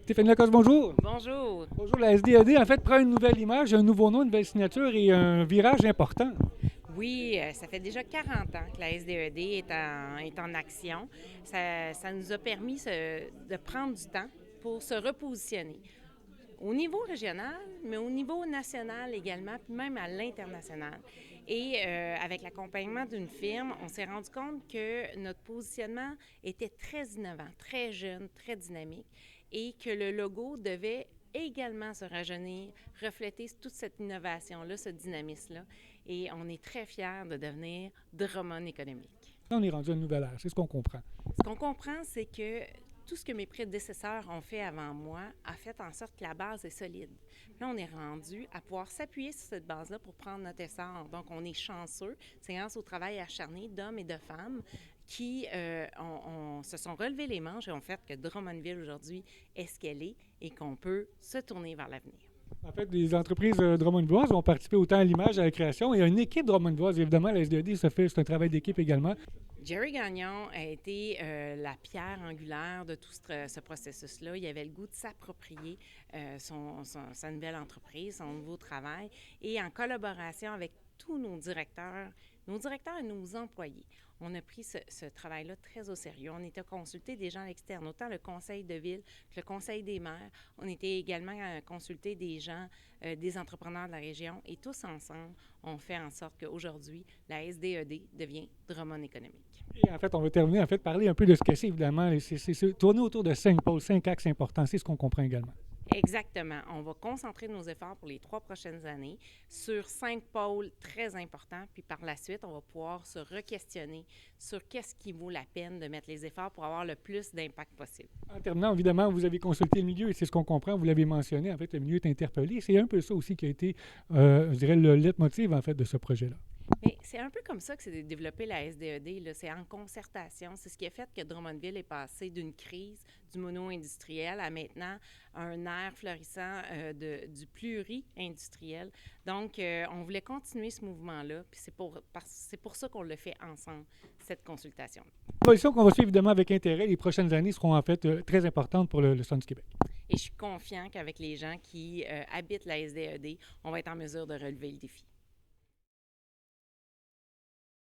Stéphanie Lacoste, bonjour. Bonjour. Bonjour, la SDED, en fait, prend une nouvelle image, un nouveau nom, une nouvelle signature et un virage important. Oui, ça fait déjà 40 ans que la SDED est en action. Ça nous a permis de prendre du temps pour se repositionner au niveau régional, mais au niveau national également, puis même à l'international. Et avec l'accompagnement d'une firme, on s'est rendu compte que notre positionnement était très innovant, très jeune, très dynamique et que le logo devait également se rajeunir, refléter toute cette innovation-là, ce dynamisme-là. Et on est très fiers de devenir Drummond économique. Là, on est rendu à une nouvelle ère, c'est ce qu'on comprend. Ce qu'on comprend, c'est que tout ce que mes prédécesseurs ont fait avant moi a fait en sorte que la base est solide. Là, on est rendu à pouvoir s'appuyer sur cette base-là pour prendre notre essor. Donc, on est chanceux. C'est grâce au travail acharné d'hommes et de femmes qui se sont relevés les manches et ont fait que Drummondville aujourd'hui est ce qu'elle est et qu'on peut se tourner vers l'avenir. En fait, les entreprises drummondvilloises vont participer autant à l'image, à la création. Il y a une équipe drummondvilloise, évidemment, la SDED, c'est un travail d'équipe également. Jerry Gagnon a été la pierre angulaire de tout ce processus-là. Il avait le goût de s'approprier sa nouvelle entreprise, son nouveau travail, et en collaboration avec tous nos directeurs et nos employés. On a pris ce travail-là très au sérieux. On était consulté des gens externes, autant le conseil de ville que le conseil des maires. On était également consulté des gens, des entrepreneurs de la région, et tous ensemble, on fait en sorte qu'aujourd'hui, la SDED devient Drummond économique. Et en fait, on va terminer, parler un peu de ce que c'est, évidemment. C'est tourner autour de 5 pôles, 5 axes importants. C'est ce qu'on comprend également. Exactement. On va concentrer nos efforts pour les 3 prochaines années sur 5 pôles très importants, puis par la suite, on va pouvoir se re-questionner sur qu'est-ce qui vaut la peine de mettre les efforts pour avoir le plus d'impact possible. En terminant, évidemment, vous avez consulté le milieu et c'est ce qu'on comprend, vous l'avez mentionné, en fait, le milieu est interpellé. C'est un peu ça aussi qui a été, je dirais, le leitmotiv, en fait, de ce projet-là. Mais c'est un peu comme ça que c'est développé la SDED, là. C'est en concertation. C'est ce qui a fait que Drummondville est passé d'une crise du mono-industriel à maintenant un air florissant du pluri-industriel. Donc, on voulait continuer ce mouvement-là, puis c'est pour ça qu'on le fait ensemble, cette consultation. L'évolution qu'on va suivre évidemment avec intérêt, les prochaines années seront en fait très importantes pour le Centre du Québec. Et je suis confiant qu'avec les gens qui habitent la SDED, on va être en mesure de relever le défi.